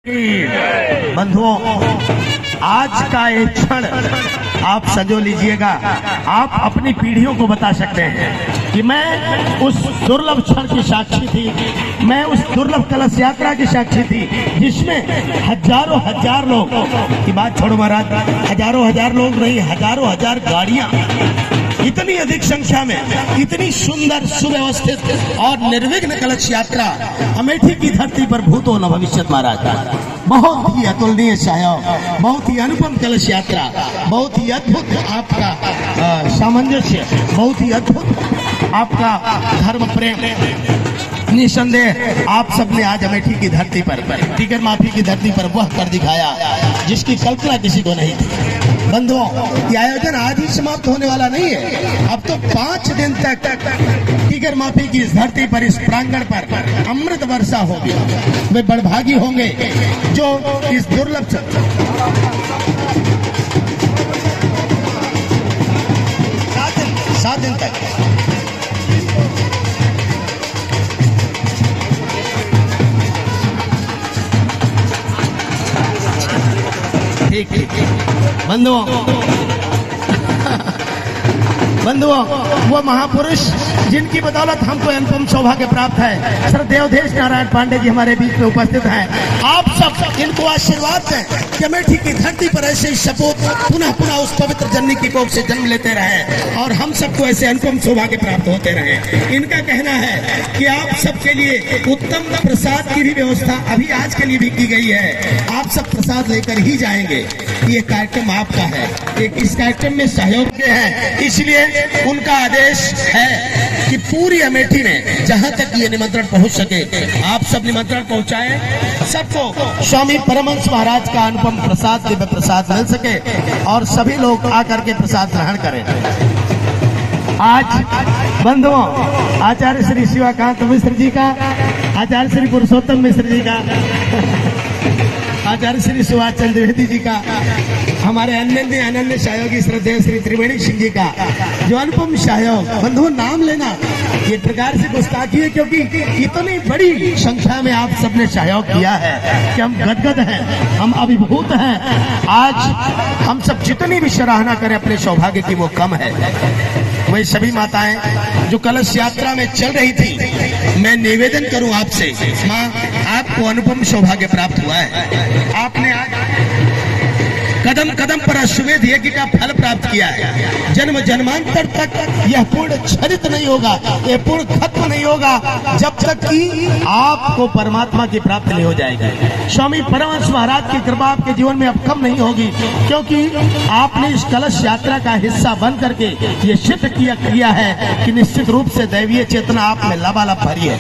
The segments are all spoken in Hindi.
बंधुओं, आज का एक क्षण आप संजो लीजिएगा। आप अपनी पीढ़ियों को बता सकते हैं कि मैं उस दुर्लभ क्षण की साक्षी थी, मैं उस दुर्लभ कलश यात्रा की साक्षी थी जिसमें हजारों हजार लोग की बात छोड़ो महाराज, हजारों हजार लोग नहीं, हजारों हजार गाड़ियां इतनी अधिक संख्या में इतनी सुंदर सुव्यवस्थित और निर्विघ्न कलश यात्रा अमेठी की धरती पर भूतो न भविष्यत महाराज। बहुत ही अतुलनीय सहयोग, बहुत ही अनुपम कलश यात्रा, बहुत ही अद्भुत आपका सामंजस्य, बहुत ही अद्भुत आपका धर्म प्रेम। निसंदेह आप सबने आज अमेठी की धरती पर टिकर माफी की धरती पर वह कर दिखाया जिसकी कल्पना किसी को नहीं थी। बंधुओं, ये आयोजन आज ही समाप्त होने वाला नहीं है। अब तो 5 दिन तक टिकर माफी की इस धरती पर, इस प्रांगण पर अमृत वर्षा होगी। वे बड़भागी होंगे जो इस दुर्लभ 7 दिन तक ठीक बंधुओं, वो महापुरुष जिनकी बदौलत हमको अनुपम सौभाग्य प्राप्त है, श्री देवधेश नारायण पांडे जी हमारे बीच में उपस्थित हैं। आप सब इनको आशीर्वाद दें कि अमेठी की धरती पर ऐसे ही सपूत पुनः पुनः उस पवित्र जननी की कोख से जन्म लेते रहे और हम सबको ऐसे अनुपम सौभाग्य प्राप्त होते रहे। इनका कहना है कि आप सबके लिए उत्तम प्रसाद की भी व्यवस्था अभी आज के लिए भी की गई है। आप सब प्रसाद लेकर ही जाएंगे। ये कार्यक्रम आपका है, इस कार्यक्रम में सहयोग के हैं, इसलिए उनका आदेश है कि पूरी अमेठी में जहां तक ये निमंत्रण पहुंच सके आप सब निमंत्रण पहुंचाएं, सबको स्वामी परमहंस महाराज का अनुपम प्रसाद, दिव्य प्रसाद मिल सके और सभी लोग आकर के प्रसाद ग्रहण करें। आज बंधुओं, आचार्य श्री शिवाकांत मिश्र जी का, आचार्य श्री पुरुषोत्तम मिश्र जी का, आचार्य श्री सुभाष चंद्र द्विवेदी जी का, हमारे अनन्य सहयोगी श्रद्धेय श्री त्रिवेणी सिंह जी का जो अनुपम सहयोग। बंधुओं, नाम लेना ये प्रकार से गुस्ताखी है क्योंकि इतनी बड़ी संख्या में आप सबने सहयोग किया है कि हम गदगद हैं, हम अभिभूत हैं। आज हम सब जितनी भी सराहना करें अपने सौभाग्य की वो कम है। वही सभी माताएं जो कलश यात्रा में चल रही थी, मैं निवेदन करूं आपसे, माँ आपको अनुपम सौभाग्य प्राप्त हुआ है। आपने आज कदम कदम पर अश्वमेध यज्ञ का फल प्राप्त किया है। जन्म जन्मांतर तक यह पूर्ण छरित नहीं होगा, यह पूर्ण खत्म नहीं होगा जब तक कि आपको परमात्मा की प्राप्ति नहीं हो जाएगी। स्वामी परमहंस महाराज की कृपा आपके जीवन में अब कम नहीं होगी क्योंकि आपने इस कलश यात्रा का हिस्सा बन करके ये सिद्ध किया है कि निश्चित रूप से दैवीय चेतना आप में लबालब भरी है।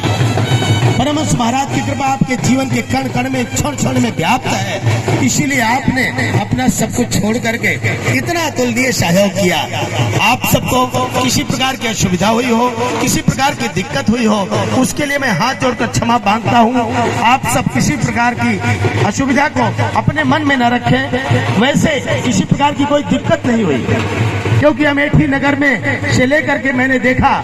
परमहंस महाराज की कृपा आपके जीवन के कण कण में, क्षण क्षण में व्याप्त है, इसीलिए आपने अपना सब कुछ छोड़ करके इतना अतुलनीय सहयोग किया। आप सबको किसी प्रकार की असुविधा हुई हो, किसी प्रकार की दिक्कत हुई हो, उसके लिए मैं हाथ जोड़कर क्षमा मांगता हूँ। आप सब किसी प्रकार की असुविधा को अपने मन में न रखें। वैसे किसी प्रकार की कोई दिक्कत नहीं हुई क्योंकि अमेठी नगर में से लेकर के मैंने देखा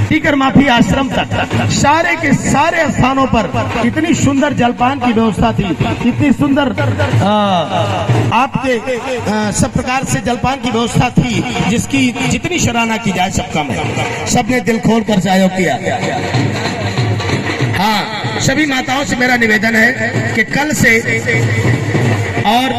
टिकर माफी आश्रम तक सारे के सारे स्थानों पर इतनी सुंदर जलपान की व्यवस्था थी, इतनी सुंदर आपके सब प्रकार से जलपान की व्यवस्था थी जिसकी जितनी सराहना की जाए सब कम है। सबने दिल खोल कर सहयोग किया। हाँ, सभी माताओं से मेरा निवेदन है कि कल से और